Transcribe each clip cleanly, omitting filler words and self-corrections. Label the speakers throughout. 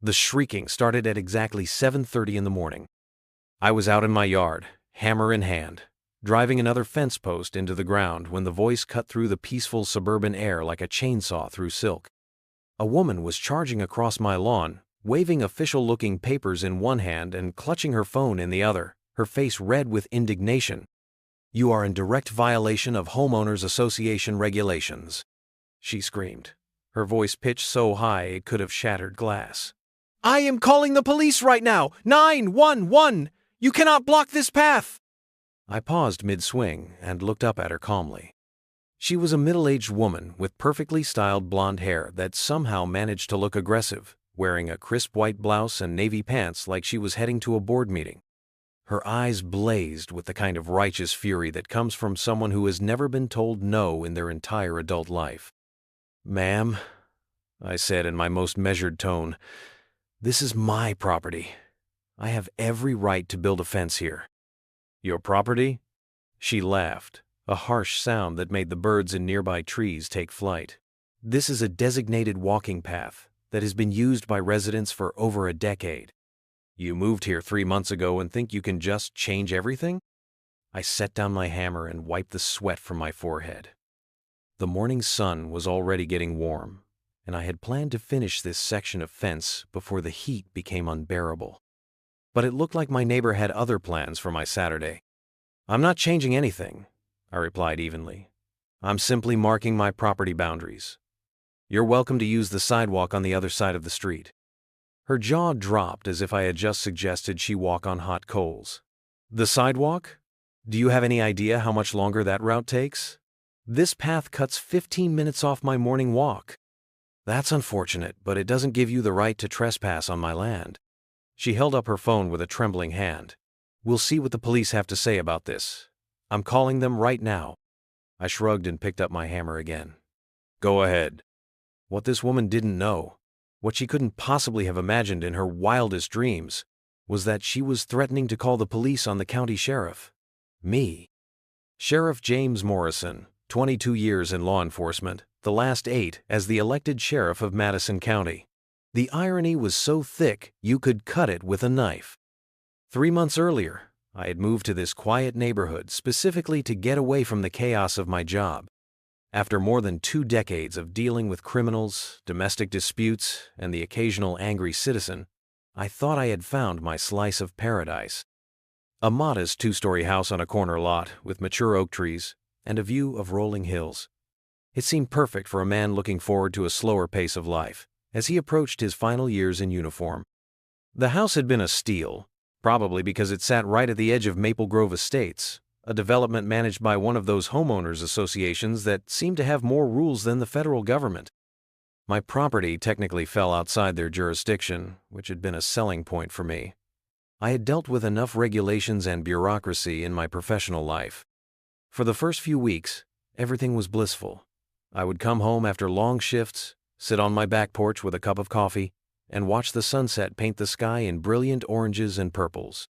Speaker 1: The shrieking started at exactly 7:30 in the morning. I was out in my yard, hammer in hand, driving another fence post into the ground when the voice cut through the peaceful suburban air like a chainsaw through silk. A woman was charging across my lawn, waving official-looking papers in one hand and clutching her phone in the other, her face red with indignation. "You are in direct violation of Homeowners Association regulations," she screamed, her voice pitched so high it could have shattered glass. "I am calling the police right now! 911! You cannot block this path!" I paused mid-swing and looked up at her calmly. She was a middle-aged woman with perfectly styled blonde hair that somehow managed to look aggressive, wearing a crisp white blouse and navy pants like she was heading to a board meeting. Her eyes blazed with the kind of righteous fury that comes from someone who has never been told no in their entire adult life. "Ma'am," I said in my most measured tone, "this is my property. I have every right to build a fence here." "Your property?" She laughed, a harsh sound that made the birds in nearby trees take flight. "This is a designated walking path that has been used by residents for over a decade. You moved here 3 months ago and think you can just change everything?" I set down my hammer and wiped the sweat from my forehead. The morning sun was already getting warm, and I had planned to finish this section of fence before the heat became unbearable. But it looked like my neighbor had other plans for my Saturday. "I'm not changing anything," I replied evenly. "I'm simply marking my property boundaries. You're welcome to use the sidewalk on the other side of the street." Her jaw dropped as if I had just suggested she walk on hot coals. "The sidewalk? Do you have any idea how much longer that route takes? This path cuts 15 minutes off my morning walk." "That's unfortunate, but it doesn't give you the right to trespass on my land." She held up her phone with a trembling hand. "We'll see what the police have to say about this. I'm calling them right now." I shrugged and picked up my hammer again. "Go ahead." What this woman didn't know, what she couldn't possibly have imagined in her wildest dreams, was that she was threatening to call the police on the county sheriff. Me. Sheriff James Morrison, 22 years in law enforcement, the last 8 as the elected sheriff of Madison County. The irony was so thick you could cut it with a knife. 3 months earlier, I had moved to this quiet neighborhood specifically to get away from the chaos of my job. After more than 2 decades of dealing with criminals, domestic disputes, and the occasional angry citizen, I thought I had found my slice of paradise. A modest 2-story house on a corner lot with mature oak trees and a view of rolling hills. It seemed perfect for a man looking forward to a slower pace of life as he approached his final years in uniform. The house had been a steal, probably because it sat right at the edge of Maple Grove Estates, a development managed by one of those homeowners associations that seem to have more rules than the federal government. My property technically fell outside their jurisdiction, which had been a selling point for me. I had dealt with enough regulations and bureaucracy in my professional life. For the first few weeks, everything was blissful. I would come home after long shifts, sit on my back porch with a cup of coffee, and watch the sunset paint the sky in brilliant oranges and purples.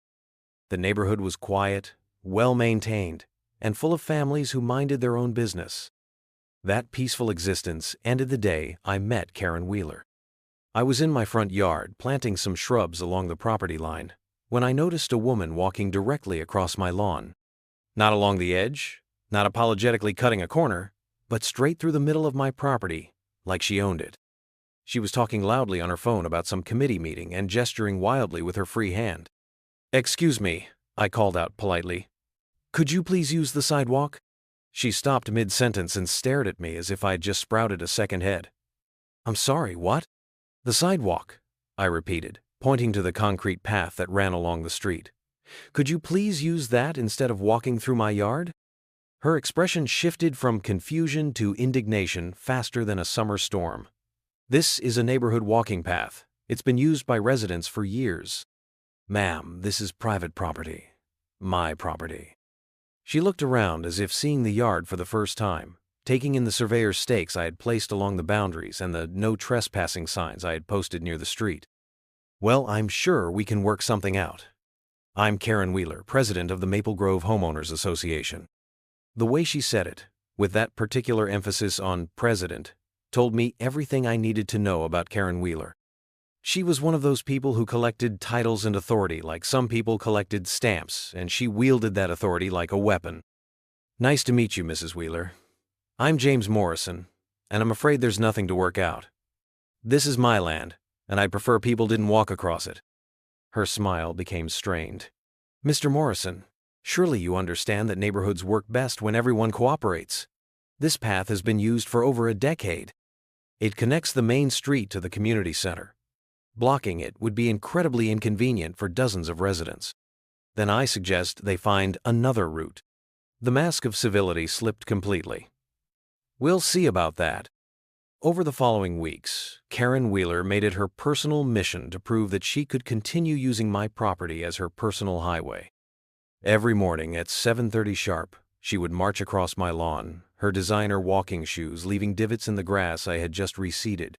Speaker 1: The neighborhood was quiet, well-maintained, and full of families who minded their own business. That peaceful existence ended the day I met Karen Wheeler. I was in my front yard planting some shrubs along the property line when I noticed a woman walking directly across my lawn. Not along the edge, not apologetically cutting a corner, but straight through the middle of my property, like she owned it. She was talking loudly on her phone about some committee meeting and gesturing wildly with her free hand. "Excuse me," I called out politely. "Could you please use the sidewalk?" She stopped mid-sentence and stared at me as if I'd just sprouted a second head. "I'm sorry, what?" "The sidewalk," I repeated, pointing to the concrete path that ran along the street. "Could you please use that instead of walking through my yard?" Her expression shifted from confusion to indignation faster than a summer storm. "This is a neighborhood walking path. It's been used by residents for years." "Ma'am, this is private property. My property." She looked around as if seeing the yard for the first time, taking in the surveyor's stakes I had placed along the boundaries and the no trespassing signs I had posted near the street. "Well, I'm sure we can work something out. I'm Karen Wheeler, president of the Maple Grove Homeowners Association." The way she said it, with that particular emphasis on president, told me everything I needed to know about Karen Wheeler. She was one of those people who collected titles and authority like some people collected stamps, and she wielded that authority like a weapon. "Nice to meet you, Mrs. Wheeler. I'm James Morrison, and I'm afraid there's nothing to work out. This is my land, and I'd prefer people didn't walk across it." Her smile became strained. "Mr. Morrison, surely you understand that neighborhoods work best when everyone cooperates. This path has been used for over a decade. It connects the main street to the community center. Blocking it would be incredibly inconvenient for dozens of residents. Then I suggest they find another route." The mask of civility slipped completely. "We'll see about that." Over the following weeks, Karen Wheeler made it her personal mission to prove that she could continue using my property as her personal highway. Every morning at 7:30 sharp, she would march across my lawn, her designer walking shoes leaving divots in the grass I had just reseeded.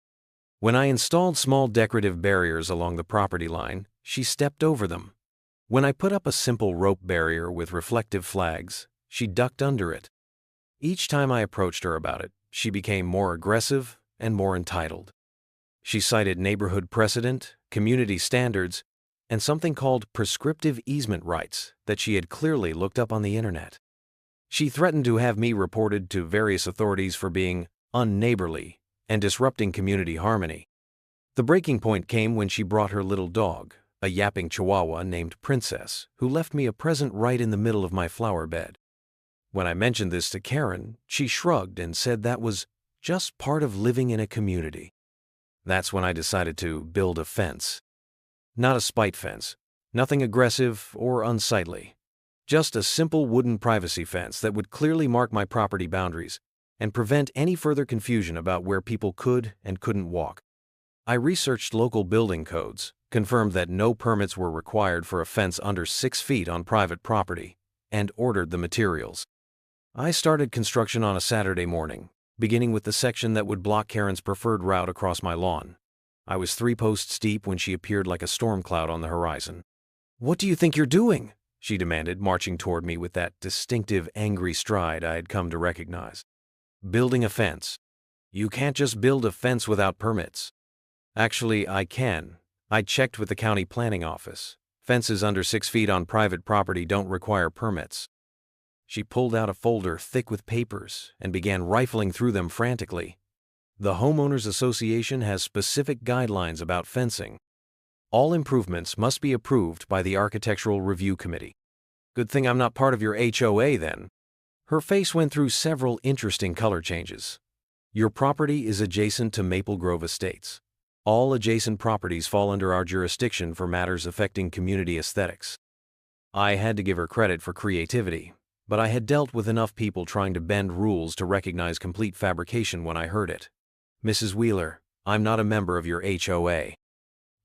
Speaker 1: When I installed small decorative barriers along the property line, she stepped over them. When I put up a simple rope barrier with reflective flags, she ducked under it. Each time I approached her about it, she became more aggressive and more entitled. She cited neighborhood precedent, community standards, and something called prescriptive easement rights that she had clearly looked up on the internet. She threatened to have me reported to various authorities for being unneighborly and disrupting community harmony. The breaking point came when she brought her little dog, a yapping chihuahua named Princess, who left me a present right in the middle of my flower bed. When I mentioned this to Karen, she shrugged and said that was just part of living in a community. That's when I decided to build a fence. Not a spite fence, nothing aggressive or unsightly. Just a simple wooden privacy fence that would clearly mark my property boundaries and prevent any further confusion about where people could and couldn't walk. I researched local building codes, confirmed that no permits were required for a fence under 6 feet on private property, and ordered the materials. I started construction on a Saturday morning, beginning with the section that would block Karen's preferred route across my lawn. I was 3 posts deep when she appeared like a storm cloud on the horizon. "What do you think you're doing?" she demanded, marching toward me with that distinctive angry stride I had come to recognize. "Building a fence. You can't just build a fence without permits." "Actually, I can. I checked with the county planning office. Fences under 6 feet on private property don't require permits." She pulled out a folder thick with papers and began rifling through them frantically. "The Homeowners Association has specific guidelines about fencing. All improvements must be approved by the Architectural Review Committee." "Good thing I'm not part of your HOA then." Her face went through several interesting color changes. "Your property is adjacent to Maple Grove Estates. All adjacent properties fall under our jurisdiction for matters affecting community aesthetics." I had to give her credit for creativity, but I had dealt with enough people trying to bend rules to recognize complete fabrication when I heard it. "Mrs. Wheeler, I'm not a member of your HOA.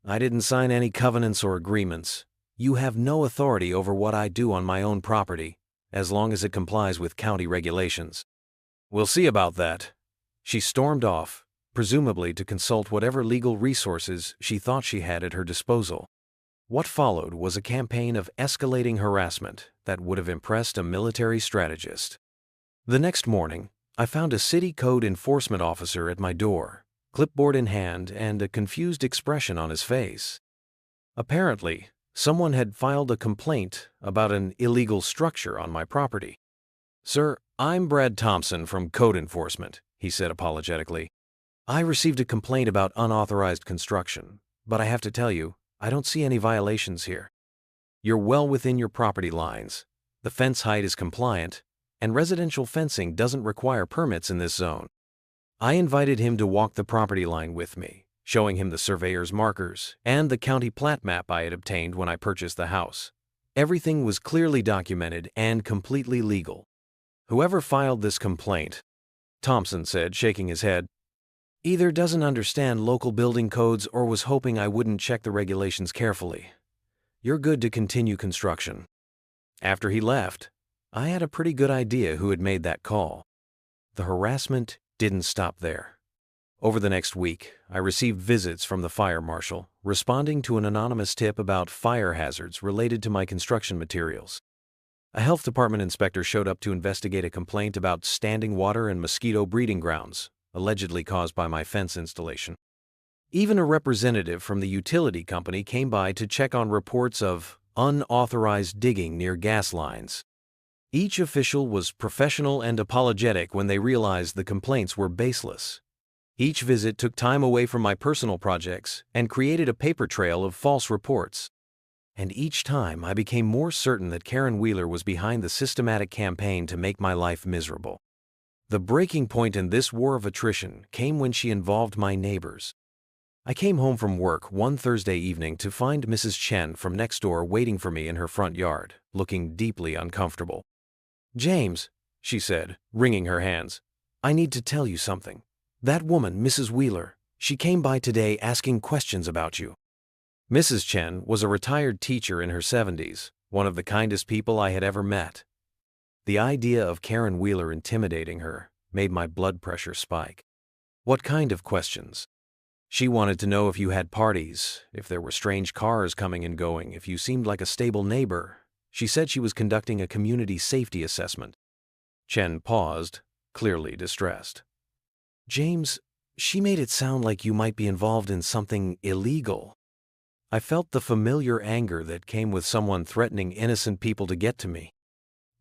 Speaker 1: I didn't sign any covenants or agreements. You have no authority over what I do on my own property, as long as it complies with county regulations." "We'll see about that." She stormed off, presumably to consult whatever legal resources she thought she had at her disposal. What followed was a campaign of escalating harassment that would have impressed a military strategist. The next morning, I found a city code enforcement officer at my door, clipboard in hand and a confused expression on his face. Apparently, someone had filed a complaint about an illegal structure on my property. "Sir, I'm Brad Thompson from Code Enforcement," he said apologetically. "I received a complaint about unauthorized construction, but I have to tell you, I don't see any violations here. You're well within your property lines. The fence height is compliant, and residential fencing doesn't require permits in this zone." I invited him to walk the property line with me, showing him the surveyor's markers and the county plat map I had obtained when I purchased the house. Everything was clearly documented and completely legal. "Whoever filed this complaint," Thompson said, shaking his head, "either doesn't understand local building codes or was hoping I wouldn't check the regulations carefully. You're good to continue construction." After he left, I had a pretty good idea who had made that call. The harassment didn't stop there. Over the next week, I received visits from the fire marshal, responding to an anonymous tip about fire hazards related to my construction materials. A health department inspector showed up to investigate a complaint about standing water and mosquito breeding grounds, allegedly caused by my fence installation. Even a representative from the utility company came by to check on reports of unauthorized digging near gas lines. Each official was professional and apologetic when they realized the complaints were baseless. Each visit took time away from my personal projects and created a paper trail of false reports. And each time I became more certain that Karen Wheeler was behind the systematic campaign to make my life miserable. The breaking point in this war of attrition came when she involved my neighbors. I came home from work one Thursday evening to find Mrs. Chen from next door waiting for me in her front yard, looking deeply uncomfortable. "James," she said, wringing her hands, "I need to tell you something. That woman, Mrs. Wheeler, she came by today asking questions about you." Mrs. Chen was a retired teacher in her 70s, one of the kindest people I had ever met. The idea of Karen Wheeler intimidating her made my blood pressure spike. "What kind of questions?" "She wanted to know if you had parties, if there were strange cars coming and going, if you seemed like a stable neighbor. She said she was conducting a community safety assessment." Chen paused, clearly distressed. "James, she made it sound like you might be involved in something illegal." I felt the familiar anger that came with someone threatening innocent people to get to me.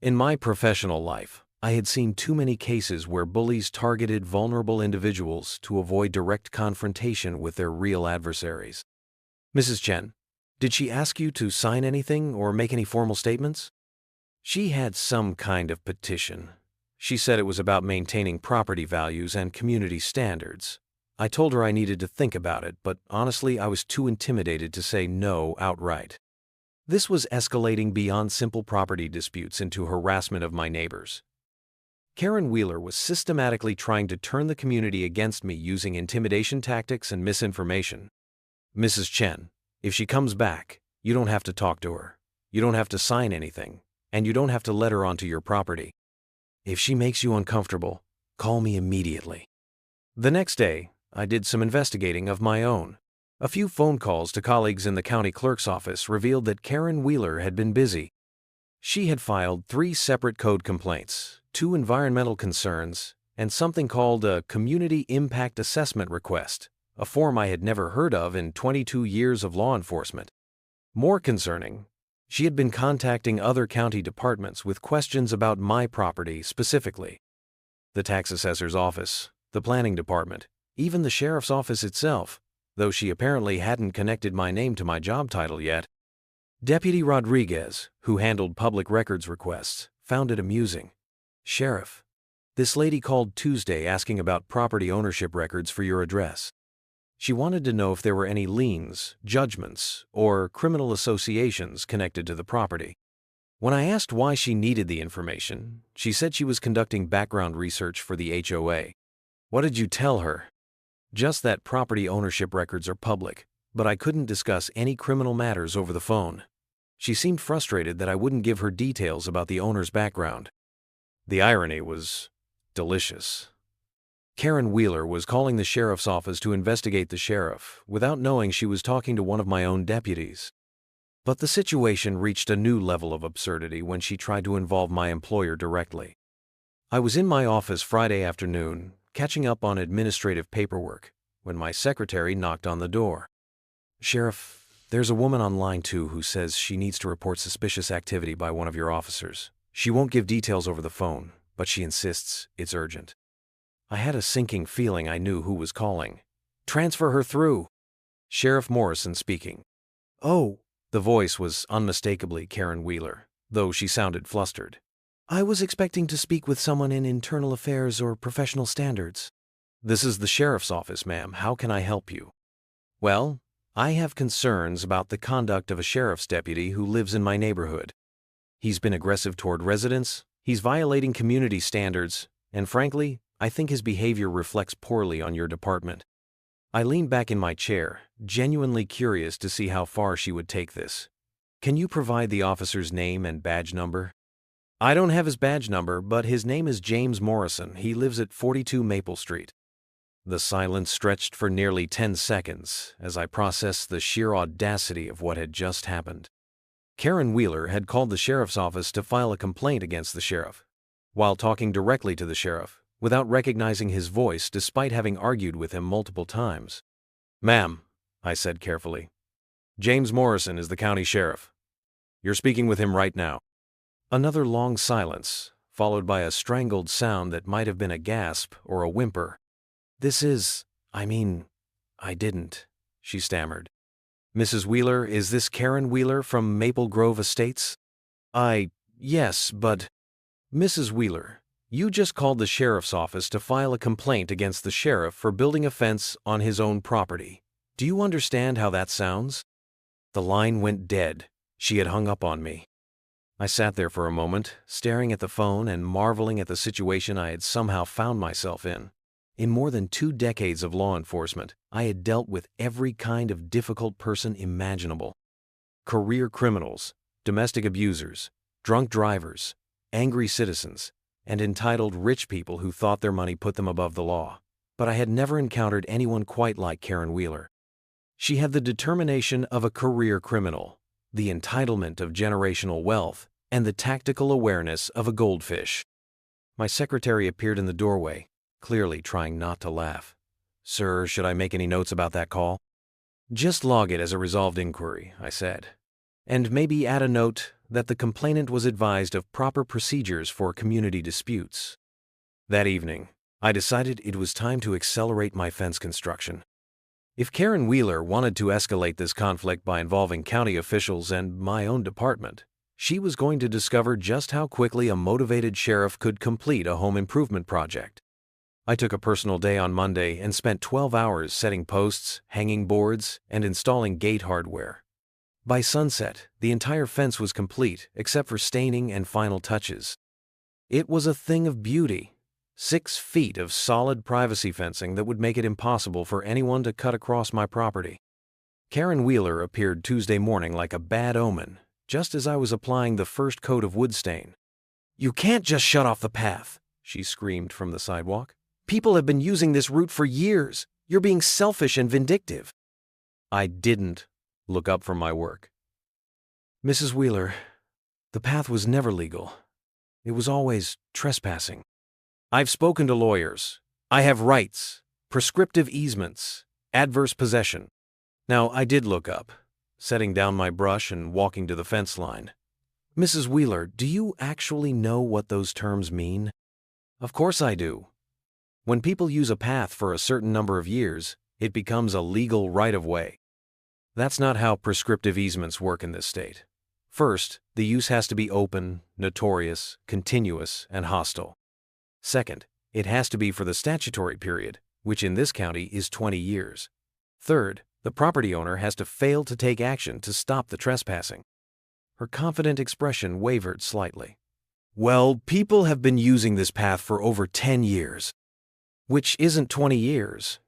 Speaker 1: In my professional life, I had seen too many cases where bullies targeted vulnerable individuals to avoid direct confrontation with their real adversaries. "Mrs. Chen, did she ask you to sign anything or make any formal statements?" "She had some kind of petition. She said it was about maintaining property values and community standards. I told her I needed to think about it, but honestly, I was too intimidated to say no outright." This was escalating beyond simple property disputes into harassment of my neighbors. Karen Wheeler was systematically trying to turn the community against me using intimidation tactics and misinformation. "Mrs. Chen, if she comes back, you don't have to talk to her. You don't have to sign anything, and you don't have to let her onto your property. If she makes you uncomfortable, call me immediately." The next day, I did some investigating of my own. A few phone calls to colleagues in the county clerk's office revealed that Karen Wheeler had been busy. She had filed 3 separate code complaints, 2 environmental concerns, and something called a Community Impact Assessment Request, a form I had never heard of in 22 years of law enforcement. More concerning, she had been contacting other county departments with questions about my property specifically. The tax assessor's office, the planning department, even the sheriff's office itself, though she apparently hadn't connected my name to my job title yet. Deputy Rodriguez, who handled public records requests, found it amusing. "Sheriff, this lady called Tuesday asking about property ownership records for your address. She wanted to know if there were any liens, judgments, or criminal associations connected to the property. When I asked why she needed the information, she said she was conducting background research for the HOA. What did you tell her?" "Just that property ownership records are public, but I couldn't discuss any criminal matters over the phone." She seemed frustrated that I wouldn't give her details about the owner's background. The irony was delicious. Karen Wheeler was calling the sheriff's office to investigate the sheriff without knowing she was talking to one of my own deputies. But the situation reached a new level of absurdity when she tried to involve my employer directly. I was in my office Friday afternoon, catching up on administrative paperwork, when my secretary knocked on the door. "Sheriff, there's a woman on line 2 who says she needs to report suspicious activity by one of your officers. She won't give details over the phone, but she insists it's urgent." I had a sinking feeling I knew who was calling. "Transfer her through." Sheriff Morrison speaking. "Oh," the voice was unmistakably Karen Wheeler, though she sounded flustered. "I was expecting to speak with someone in internal affairs or professional standards." "This is the sheriff's office, ma'am. How can I help you?" "Well, I have concerns about the conduct of a sheriff's deputy who lives in my neighborhood. He's been aggressive toward residents, he's violating community standards, and frankly, I think his behavior reflects poorly on your department." I leaned back in my chair, genuinely curious to see how far she would take this. "Can you provide the officer's name and badge number?" "I don't have his badge number, but his name is James Morrison. He lives at 42 Maple Street." The silence stretched for nearly 10 seconds as I processed the sheer audacity of what had just happened. Karen Wheeler had called the sheriff's office to file a complaint against the sheriff, while talking directly to the sheriff, without recognizing his voice despite having argued with him multiple times. Ma'am, I said carefully, James Morrison is the county sheriff. You're speaking with him right now. Another long silence, followed by a strangled sound that might have been a gasp or a whimper. I didn't, she stammered. Mrs. Wheeler, is this Karen Wheeler from Maple Grove Estates? Yes, but… Mrs. Wheeler, you just called the sheriff's office to file a complaint against the sheriff for building a fence on his own property. Do you understand how that sounds? The line went dead. She had hung up on me. I sat there for a moment, staring at the phone and marveling at the situation I had somehow found myself in. In more than 2 decades of law enforcement, I had dealt with every kind of difficult person imaginable. Career criminals, domestic abusers, drunk drivers, angry citizens, and entitled rich people who thought their money put them above the law. But I had never encountered anyone quite like Karen Wheeler. She had the determination of a career criminal, the entitlement of generational wealth, and the tactical awareness of a goldfish. My secretary appeared in the doorway, clearly trying not to laugh. Sir, should I make any notes about that call? Just log it as a resolved inquiry, I said. And maybe add a note that the complainant was advised of proper procedures for community disputes. That evening, I decided it was time to accelerate my fence construction. If Karen Wheeler wanted to escalate this conflict by involving county officials and my own department, she was going to discover just how quickly a motivated sheriff could complete a home improvement project. I took a personal day on Monday and spent 12 hours setting posts, hanging boards, and installing gate hardware. By sunset, the entire fence was complete except for staining and final touches. It was a thing of beauty. 6 feet of solid privacy fencing that would make it impossible for anyone to cut across my property. Karen Wheeler appeared Tuesday morning like a bad omen, just as I was applying the first coat of wood stain. "You can't just shut off the path," she screamed from the sidewalk. "People have been using this route for years. You're being selfish and vindictive." I didn't look up from my work. "Mrs. Wheeler, the path was never legal. It was always trespassing. I've spoken to lawyers. I have rights, prescriptive easements, adverse possession." Now, I did look up, setting down my brush and walking to the fence line. "Mrs. Wheeler, do you actually know what those terms mean?" "Of course I do. When people use a path for a certain number of years, it becomes a legal right-of-way. That's not how prescriptive easements work in this state. First, the use has to be open, notorious, continuous, and hostile. Second, it has to be for the statutory period, which in this county is 20 years. Third, the property owner has to fail to take action to stop the trespassing. Her confident expression wavered slightly. "Well, people have been using this path for over 10 years. Which isn't 20 years.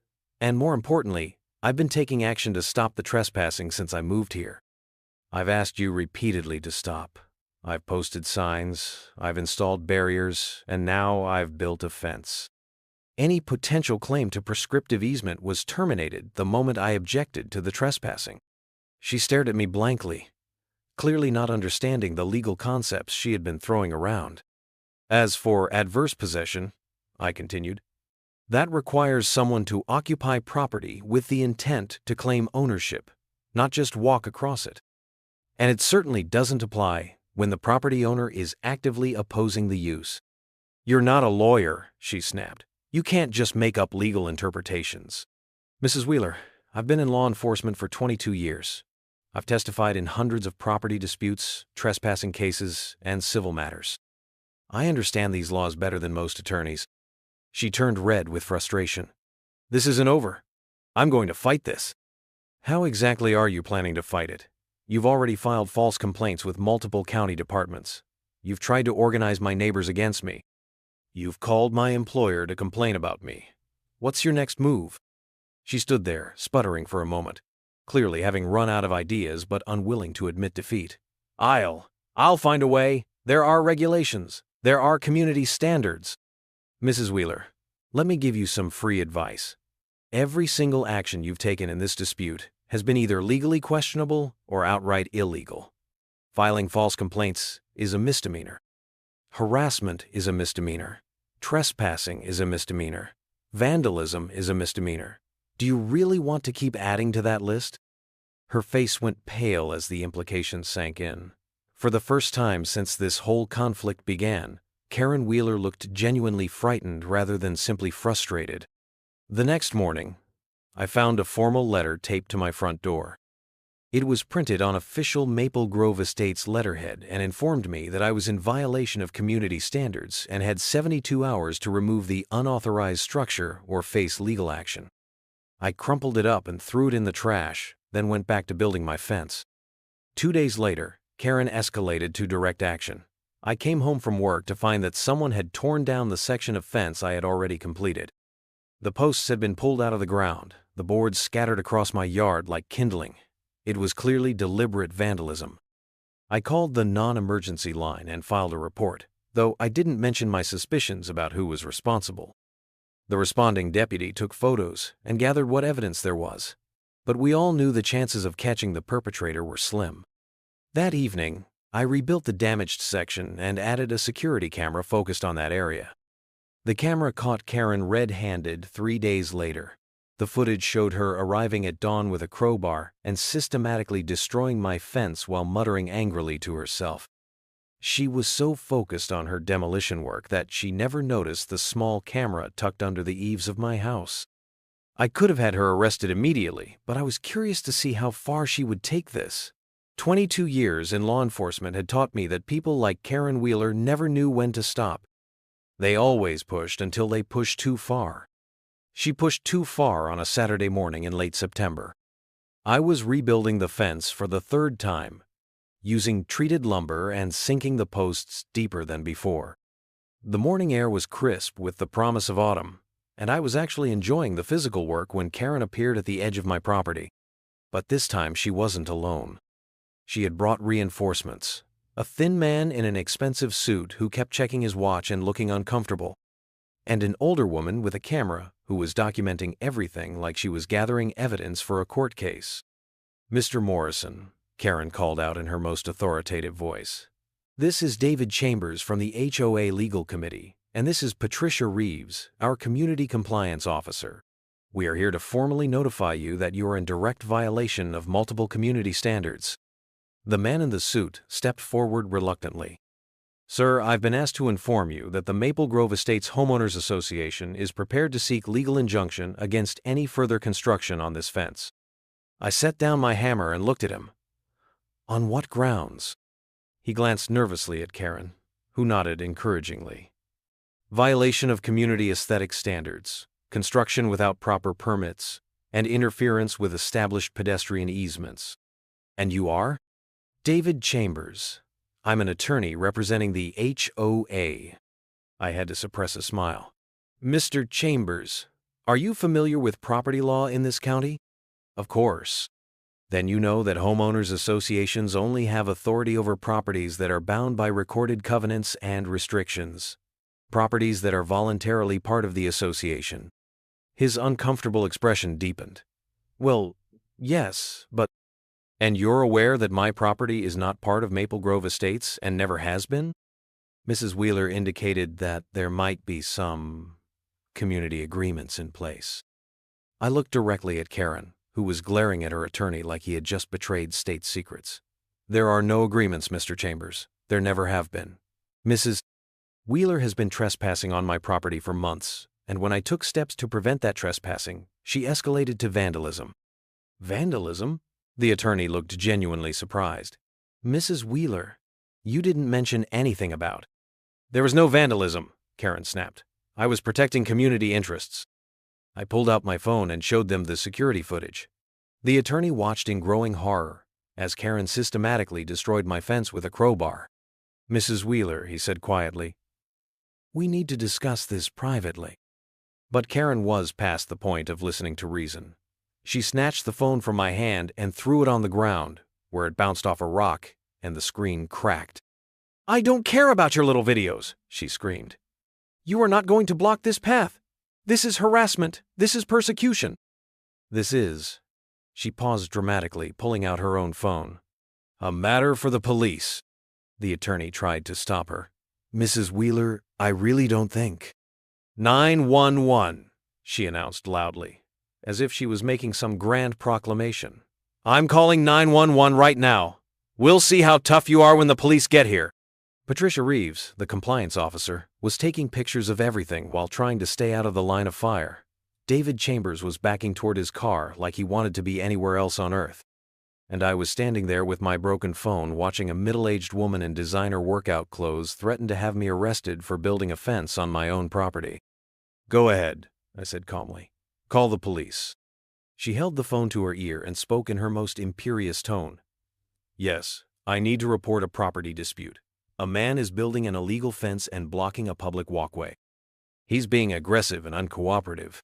Speaker 1: And more importantly, I've been taking action to stop the trespassing since I moved here. I've asked you repeatedly to stop. I've posted signs, I've installed barriers, and now I've built a fence." Any potential claim to prescriptive easement was terminated the moment I objected to the trespassing. She stared at me blankly, clearly not understanding the legal concepts she had been throwing around. "As for adverse possession," I continued, "that requires someone to occupy property with the intent to claim ownership, not just walk across it. And it certainly doesn't apply when the property owner is actively opposing the use." "You're not a lawyer," she snapped. "You can't just make up legal interpretations." "Mrs. Wheeler, I've been in law enforcement for 22 years. I've testified in hundreds of property disputes, trespassing cases, and civil matters. I understand these laws better than most attorneys." She turned red with frustration. "This isn't over. I'm going to fight this." "How exactly are you planning to fight it? You've already filed false complaints with multiple county departments. You've tried to organize my neighbors against me. You've called my employer to complain about me. What's your next move?" She stood there, sputtering for a moment, clearly having run out of ideas but unwilling to admit defeat. I'll find a way. There are regulations. There are community standards." "Mrs. Wheeler, let me give you some free advice. Every single action you've taken in this dispute has been either legally questionable or outright illegal. Filing false complaints is a misdemeanor. Harassment is a misdemeanor. Trespassing is a misdemeanor. Vandalism is a misdemeanor. Do you really want to keep adding to that list? Her face went pale as the implications sank in. For the first time since this whole conflict began, Karen Wheeler looked genuinely frightened rather than simply frustrated. The next morning, I found a formal letter taped to my front door. It was printed on official Maple Grove Estates letterhead and informed me that I was in violation of community standards and had 72 hours to remove the unauthorized structure or face legal action. I crumpled it up and threw it in the trash, then went back to building my fence. 2 days later, Karen escalated to direct action. I came home from work to find that someone had torn down the section of fence I had already completed. The posts had been pulled out of the ground, the boards scattered across my yard like kindling. It was clearly deliberate vandalism. I called the non-emergency line and filed a report, though I didn't mention my suspicions about who was responsible. The responding deputy took photos and gathered what evidence there was, but we all knew the chances of catching the perpetrator were slim. That evening, I rebuilt the damaged section and added a security camera focused on that area. The camera caught Karen red-handed 3 days later. The footage showed her arriving at dawn with a crowbar and systematically destroying my fence while muttering angrily to herself. She was so focused on her demolition work that she never noticed the small camera tucked under the eaves of my house. I could have had her arrested immediately, but I was curious to see how far she would take this. 22 years in law enforcement had taught me that people like Karen Wheeler never knew when to stop. They always pushed until they pushed too far. She pushed too far on a Saturday morning in late September. I was rebuilding the fence for the third time, using treated lumber and sinking the posts deeper than before. The morning air was crisp with the promise of autumn, and I was actually enjoying the physical work when Karen appeared at the edge of my property. But this time she wasn't alone. She had brought reinforcements, a thin man in an expensive suit who kept checking his watch and looking uncomfortable, and an older woman with a camera who was documenting everything like she was gathering evidence for a court case. "Mr. Morrison," Karen called out in her most authoritative voice. "This is David Chambers from the HOA Legal Committee, and this is Patricia Reeves, our Community Compliance Officer. We are here to formally notify you that you are in direct violation of multiple community standards." The man in the suit stepped forward reluctantly. "Sir, I've been asked to inform you that the Maple Grove Estates Homeowners Association is prepared to seek legal injunction against any further construction on this fence." I set down my hammer and looked at him. "On what grounds?" He glanced nervously at Karen, who nodded encouragingly. "Violation of community aesthetic standards, construction without proper permits, and interference with established pedestrian easements." "And you are?" "David Chambers. I'm an attorney representing the HOA. I had to suppress a smile. "Mr. Chambers, are you familiar with property law in this county?" "Of course." "Then you know that homeowners associations only have authority over properties that are bound by recorded covenants and restrictions. Properties that are voluntarily part of the association." His uncomfortable expression deepened. "Well, yes, but—" "And you're aware that my property is not part of Maple Grove Estates and never has been?" Mrs. Wheeler indicated that there might be some community agreements in place. I looked directly at Karen, who was glaring at her attorney like he had just betrayed state secrets. "There are no agreements, Mr. Chambers. There never have been. Mrs. Wheeler has been trespassing on my property for months, and when I took steps to prevent that trespassing, she escalated to vandalism." "Vandalism?" The attorney looked genuinely surprised. "Mrs. Wheeler, you didn't mention anything about—" "There was no vandalism," Karen snapped. "I was protecting community interests." I pulled out my phone and showed them the security footage. The attorney watched in growing horror as Karen systematically destroyed my fence with a crowbar. "Mrs. Wheeler," he said quietly, "we need to discuss this privately." But Karen was past the point of listening to reason. She snatched the phone from my hand and threw it on the ground, where it bounced off a rock and the screen cracked. "I don't care about your little videos," she screamed. "You are not going to block this path. This is harassment. This is persecution." "This is—" She paused dramatically, pulling out her own phone. "A matter for the police." The attorney tried to stop her. "Mrs. Wheeler, I really don't think—" "911," she announced loudly. as if she was making some grand proclamation. "I'm calling 911 right now. We'll see how tough you are when the police get here." Patricia Reeves, the compliance officer, was taking pictures of everything while trying to stay out of the line of fire. David Chambers was backing toward his car like he wanted to be anywhere else on Earth. And I was standing there with my broken phone watching a middle-aged woman in designer workout clothes threaten to have me arrested for building a fence on my own property. "Go ahead," I said calmly. "Call the police." She held the phone to her ear and spoke in her most imperious tone. "Yes, I need to report a property dispute. A man is building an illegal fence and blocking a public walkway. He's being aggressive and uncooperative."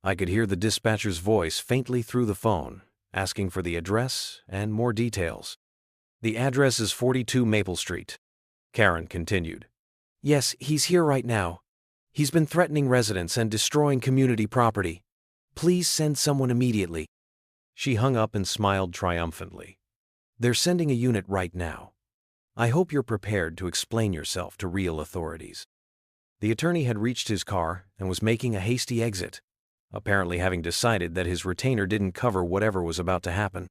Speaker 1: I could hear the dispatcher's voice faintly through the phone, asking for the address and more details. "The address is 42 Maple Street," Karen continued. "Yes, he's here right now. He's been threatening residents and destroying community property. Please send someone immediately." She hung up and smiled triumphantly. "They're sending a unit right now. I hope you're prepared to explain yourself to real authorities." The attorney had reached his car and was making a hasty exit, apparently having decided that his retainer didn't cover whatever was about to happen.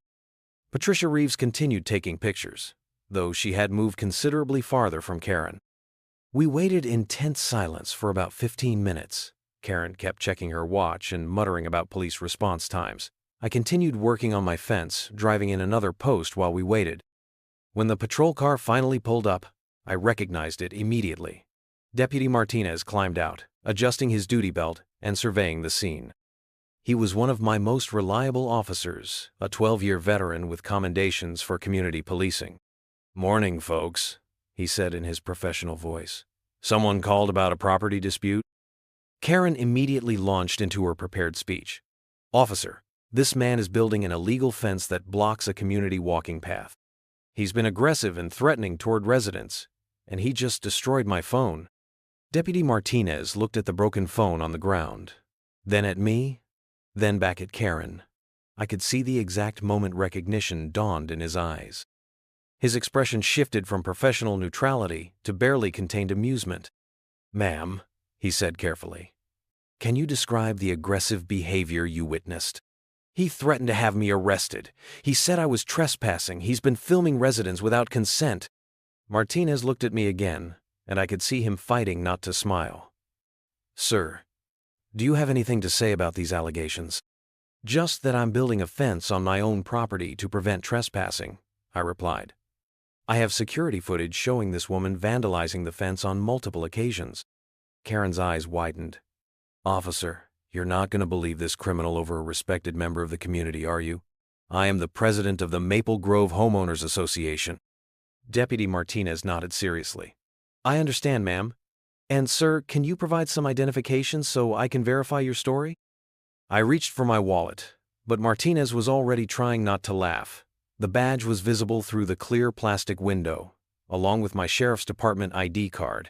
Speaker 1: Patricia Reeves continued taking pictures, though she had moved considerably farther from Karen. We waited in tense silence for about 15 minutes. Karen kept checking her watch and muttering about police response times. I continued working on my fence, driving in another post while we waited. When the patrol car finally pulled up, I recognized it immediately. Deputy Martinez climbed out, adjusting his duty belt and surveying the scene. He was one of my most reliable officers, a 12-year veteran with commendations for community policing. "Morning, folks," he said in his professional voice. "Someone called about a property dispute?" Karen immediately launched into her prepared speech. "Officer, this man is building an illegal fence that blocks a community walking path. He's been aggressive and threatening toward residents, and he just destroyed my phone." Deputy Martinez looked at the broken phone on the ground, then at me, then back at Karen. I could see the exact moment recognition dawned in his eyes. His expression shifted from professional neutrality to barely contained amusement. "Ma'am," he said carefully, "can you describe the aggressive behavior you witnessed?" "He threatened to have me arrested. He said I was trespassing. He's been filming residents without consent." Martinez looked at me again, and I could see him fighting not to smile. "Sir, do you have anything to say about these allegations?" "Just that I'm building a fence on my own property to prevent trespassing," I replied. "I have security footage showing this woman vandalizing the fence on multiple occasions." Karen's eyes widened. "Officer, you're not going to believe this criminal over a respected member of the community, are you? I am the president of the Maple Grove Homeowners Association." Deputy Martinez nodded seriously. "I understand, ma'am. And, sir, can you provide some identification so I can verify your story?" I reached for my wallet, but Martinez was already trying not to laugh. The badge was visible through the clear plastic window, along with my Sheriff's Department ID card.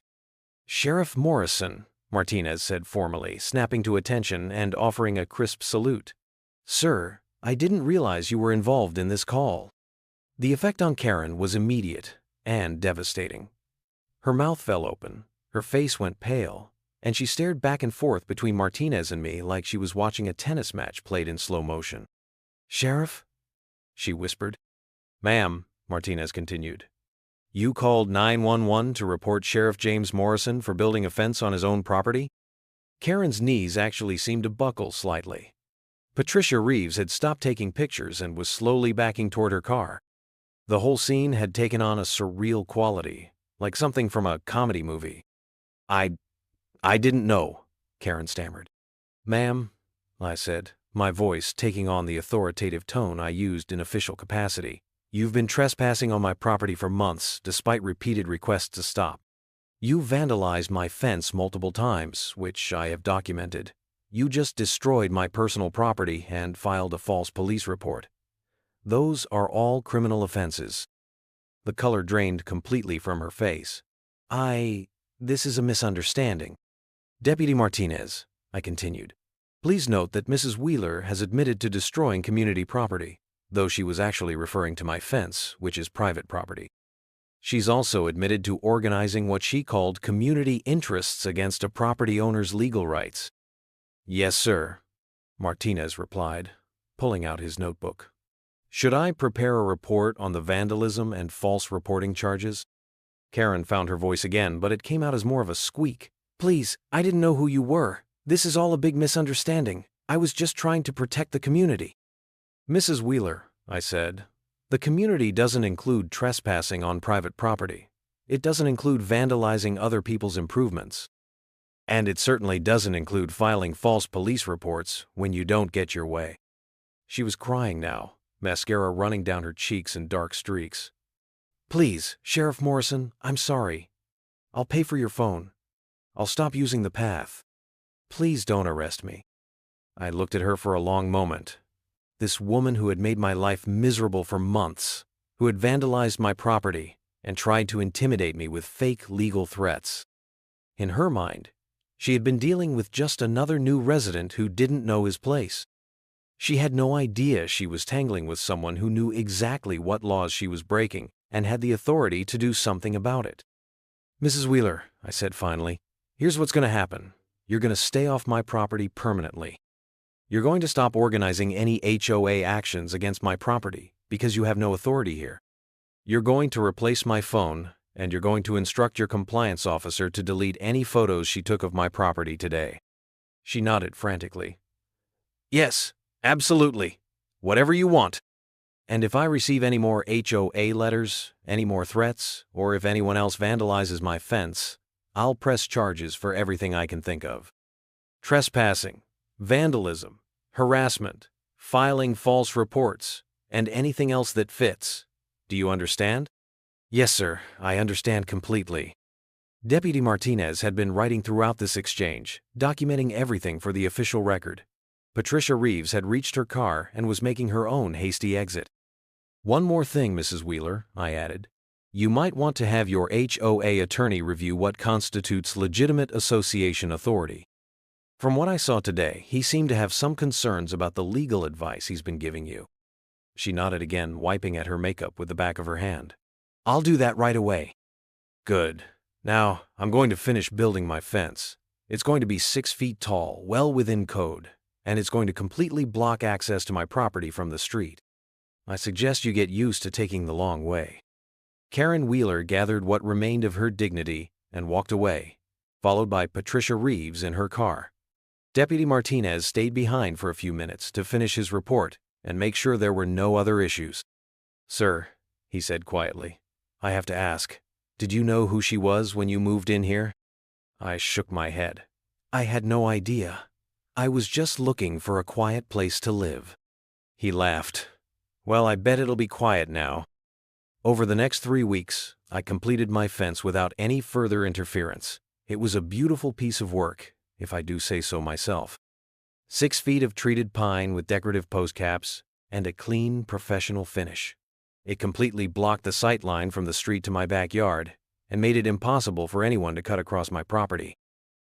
Speaker 1: "Sheriff Morrison," Martinez said formally, snapping to attention and offering a crisp salute. "Sir, I didn't realize you were involved in this call." The effect on Karen was immediate and devastating. Her mouth fell open, her face went pale, and she stared back and forth between Martinez and me like she was watching a tennis match played in slow motion. "Sheriff?" she whispered. "Ma'am," Martinez continued, "you called 911 to report Sheriff James Morrison for building a fence on his own property?" Karen's knees actually seemed to buckle slightly. Patricia Reeves had stopped taking pictures and was slowly backing toward her car. The whole scene had taken on a surreal quality, like something from a comedy movie. I didn't know," Karen stammered. "Ma'am," I said, my voice taking on the authoritative tone I used in official capacity, "you've been trespassing on my property for months, despite repeated requests to stop. You vandalized my fence multiple times, which I have documented. You just destroyed my personal property and filed a false police report. Those are all criminal offenses." The color drained completely from her face. This is a misunderstanding." "Deputy Martinez," I continued, "please note that Mrs. Wheeler has admitted to destroying community property, though she was actually referring to my fence, which is private property. She's also admitted to organizing what she called community interests against a property owner's legal rights." "Yes, sir." Martinez replied, pulling out his notebook. Should I prepare a report on the vandalism and false reporting charges? Karen found her voice again, but it came out as more of a squeak. Please, I didn't know who you were. This is all a big misunderstanding. I was just trying to protect the community. Mrs. Wheeler, I said, the community doesn't include trespassing on private property. It doesn't include vandalizing other people's improvements. And it certainly doesn't include filing false police reports when you don't get your way. She was crying now, mascara running down her cheeks in dark streaks. Please, Sheriff Morrison, I'm sorry. I'll pay for your phone. I'll stop using the path. Please don't arrest me. I looked at her for a long moment. This woman who had made my life miserable for months, who had vandalized my property and tried to intimidate me with fake legal threats. In her mind, she had been dealing with just another new resident who didn't know his place. She had no idea she was tangling with someone who knew exactly what laws she was breaking and had the authority to do something about it. Mrs. Wheeler, I said finally, here's what's going to happen. You're going to stay off my property permanently. You're going to stop organizing any HOA actions against my property because you have no authority here. You're going to replace my phone, and you're going to instruct your compliance officer to delete any photos she took of my property today. She nodded frantically. Yes, absolutely. Whatever you want. And if I receive any more HOA letters, any more threats, or if anyone else vandalizes my fence, I'll press charges for everything I can think of. Trespassing, vandalism, harassment, filing false reports, and anything else that fits. Do you understand? Yes, sir, I understand completely. Deputy Martinez had been writing throughout this exchange, documenting everything for the official record. Patricia Reeves had reached her car and was making her own hasty exit. One more thing, Mrs. Wheeler, I added. You might want to have your HOA attorney review what constitutes legitimate association authority. From what I saw today, he seemed to have some concerns about the legal advice he's been giving you. She nodded again, wiping at her makeup with the back of her hand. I'll do that right away. Good. Now, I'm going to finish building my fence. It's going to be 6 feet tall, well within code, and it's going to completely block access to my property from the street. I suggest you get used to taking the long way. Karen Wheeler gathered what remained of her dignity and walked away, followed by Patricia Reeves in her car. Deputy Martinez stayed behind for a few minutes to finish his report and make sure there were no other issues. Sir, he said quietly, I have to ask, did you know who she was when you moved in here? I shook my head. I had no idea. I was just looking for a quiet place to live. He laughed. Well, I bet it'll be quiet now. Over the next 3 weeks, I completed my fence without any further interference. It was a beautiful piece of work, if I do say so myself. 6 feet of treated pine with decorative post caps and a clean, professional finish. It completely blocked the sight line from the street to my backyard and made it impossible for anyone to cut across my property.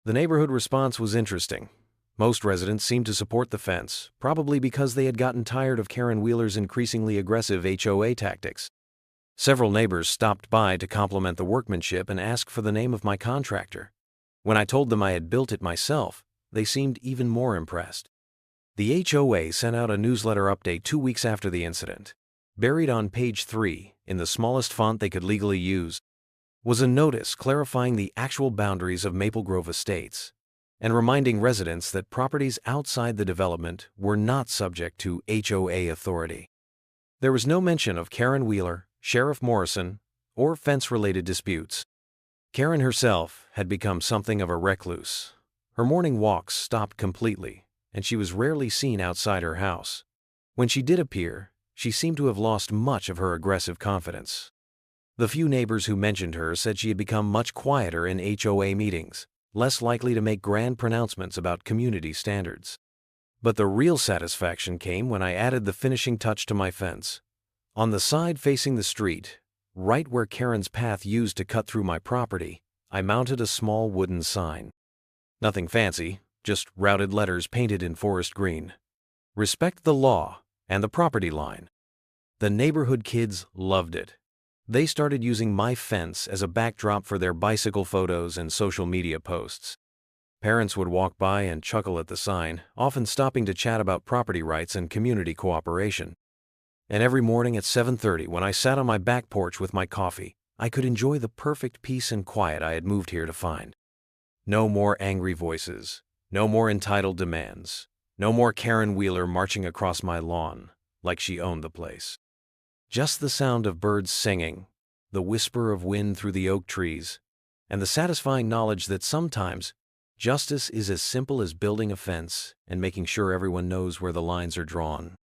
Speaker 1: The neighborhood response was interesting. Most residents seemed to support the fence, probably because they had gotten tired of Karen Wheeler's increasingly aggressive HOA tactics. Several neighbors stopped by to compliment the workmanship and ask for the name of my contractor. When I told them I had built it myself, they seemed even more impressed. The HOA sent out a newsletter update 2 weeks after the incident. Buried on page 3, in the smallest font they could legally use, was a notice clarifying the actual boundaries of Maple Grove Estates and reminding residents that properties outside the development were not subject to HOA authority. There was no mention of Karen Wheeler, Sheriff Morrison, or fence-related disputes. Karen herself had become something of a recluse. Her morning walks stopped completely, and she was rarely seen outside her house. When she did appear, she seemed to have lost much of her aggressive confidence. The few neighbors who mentioned her said she had become much quieter in HOA meetings, less likely to make grand pronouncements about community standards. But the real satisfaction came when I added the finishing touch to my fence. On the side facing the street, right where Karen's path used to cut through my property, I mounted a small wooden sign. Nothing fancy, just routed letters painted in forest green. Respect the law and the property line. The neighborhood kids loved it. They started using my fence as a backdrop for their bicycle photos and social media posts. Parents would walk by and chuckle at the sign, often stopping to chat about property rights and community cooperation. And every morning at 7:30, when I sat on my back porch with my coffee, I could enjoy the perfect peace and quiet I had moved here to find. No more angry voices, no more entitled demands, no more Karen Wheeler marching across my lawn like she owned the place. Just the sound of birds singing, the whisper of wind through the oak trees, and the satisfying knowledge that sometimes justice is as simple as building a fence and making sure everyone knows where the lines are drawn.